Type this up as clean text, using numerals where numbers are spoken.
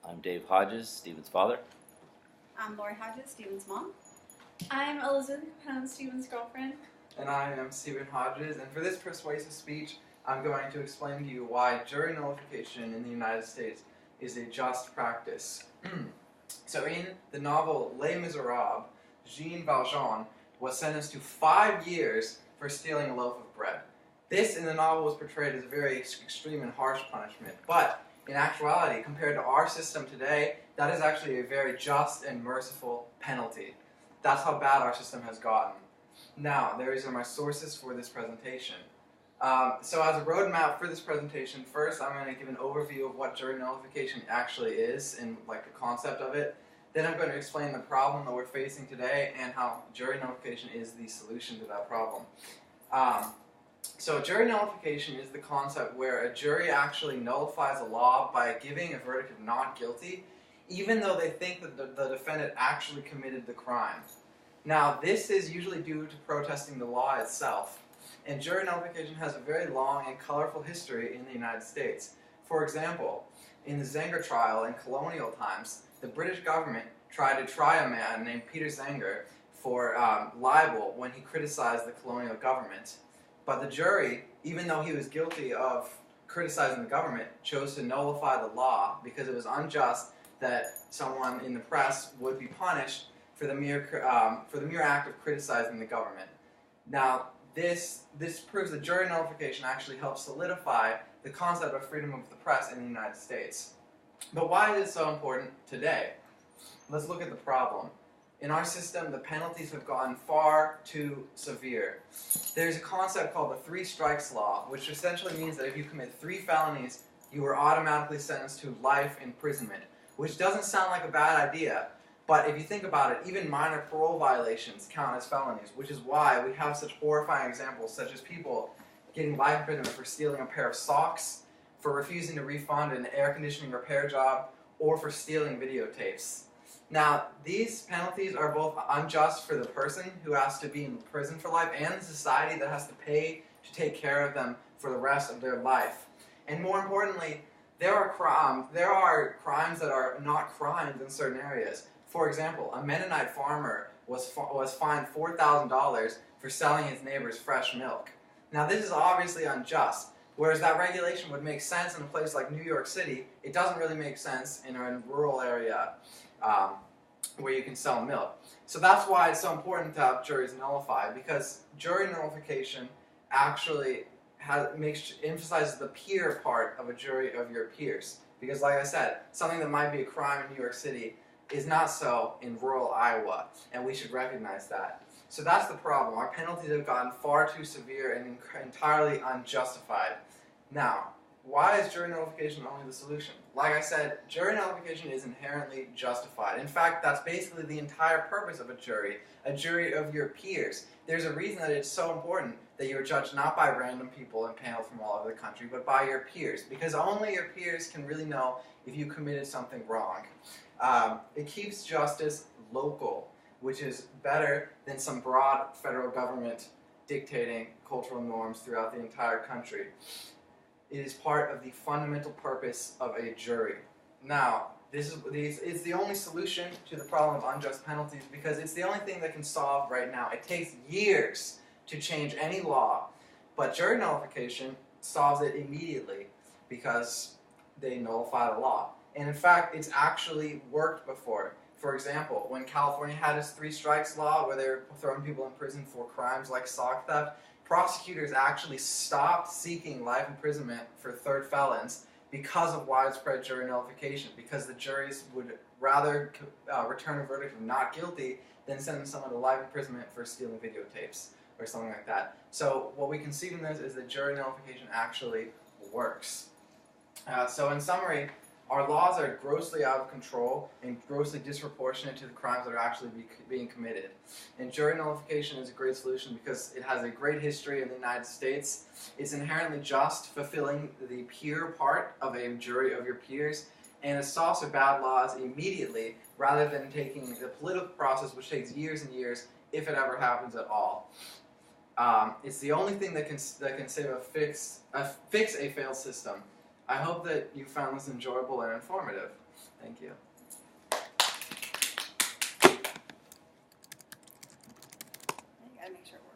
I'm Dave Hodges, Stephen's father. I'm Lori Hodges, Stephen's mom. I'm Elizabeth, Stephen's girlfriend. And I am Stephen Hodges, and for this persuasive speech, I'm going to explain to you why jury nullification in the United States is a just practice. So in the novel Les Miserables, Jean Valjean was sentenced to 5 years for stealing a loaf of bread. This in the novel was portrayed as a very extreme and harsh punishment, but in actuality, compared to our system today, that is actually a very just and merciful penalty. That's how bad our system has gotten. Now, these are my sources for this presentation. So as a roadmap for this presentation, first I'm going to give an overview of what jury nullification actually is and like the concept of it. Then I'm going to explain the problem that we're facing today and how jury nullification is the solution to that problem. So jury nullification is the concept where a jury actually nullifies a law by giving a verdict of not guilty, even though they think that the defendant actually committed the crime. Now, this is usually due to protesting the law itself, and jury nullification has a very long and colorful history in the United States. For example, in the Zenger trial in colonial times, the British government tried to try a man named Peter Zenger for libel when he criticized the colonial government. But the jury, even though he was guilty of criticizing the government, chose to nullify the law because it was unjust that someone in the press would be punished for the mere act of criticizing the government. Now, this proves that jury nullification actually helps solidify the concept of freedom of the press in the United States. But why is it so important today? Let's look at the problem. In our system, the penalties have gotten far too severe. There's a concept called the 3 strikes law, which essentially means that if you commit 3 felonies, you are automatically sentenced to life imprisonment, which doesn't sound like a bad idea. But if you think about it, even minor parole violations count as felonies, which is why we have such horrifying examples, such as people getting life imprisonment for stealing a pair of socks, for refusing to refund an air conditioning repair job, or for stealing videotapes. Now, these penalties are both unjust for the person who has to be in prison for life and the society that has to pay to take care of them for the rest of their life. And more importantly, there are crimes that are not crimes in certain areas. For example, a Mennonite farmer was fined $4,000 for selling his neighbor's fresh milk. Now, this is obviously unjust. Whereas that regulation would make sense in a place like New York City, it doesn't really make sense in a rural area where you can sell milk. So that's why it's so important to have juries nullified, because jury nullification actually emphasizes the peer part of a jury of your peers. Because like I said, something that might be a crime in New York City is not so in rural Iowa, and we should recognize that. So that's the problem. Our penalties have gotten far too severe and entirely unjustified. Now, why is jury nullification only the solution? Like I said, jury nullification is inherently justified. In fact, that's basically the entire purpose of a jury of your peers. There's a reason that it's so important that you're judged not by random people and panels from all over the country, but by your peers, because only your peers can really know if you committed something wrong. It keeps justice local, which is better than some broad federal government dictating cultural norms throughout the entire country. It is part of the fundamental purpose of a jury. Now, this is the only solution to the problem of unjust penalties because it's the only thing that can solve right now. It takes years to change any law, but jury nullification solves it immediately because they nullify the law. And in fact, it's actually worked before. For example, when California had its 3 strikes law where they were throwing people in prison for crimes like sock theft, prosecutors actually stopped seeking life imprisonment for third felons because of widespread jury nullification, because the juries would rather return a verdict of not guilty than sentence someone to life imprisonment for stealing videotapes or something like that. So what we can see from this is that jury nullification actually works. So in summary, our laws are grossly out of control and grossly disproportionate to the crimes that are actually being committed. And jury nullification is a great solution because it has a great history in the United States. It's inherently just, fulfilling the peer part of a jury of your peers, and it stops bad laws immediately rather than taking the political process, which takes years and years, if it ever happens at all. It's the only thing that can fix a failed system. I hope that you found this enjoyable and informative. Thank you. I gotta make sure it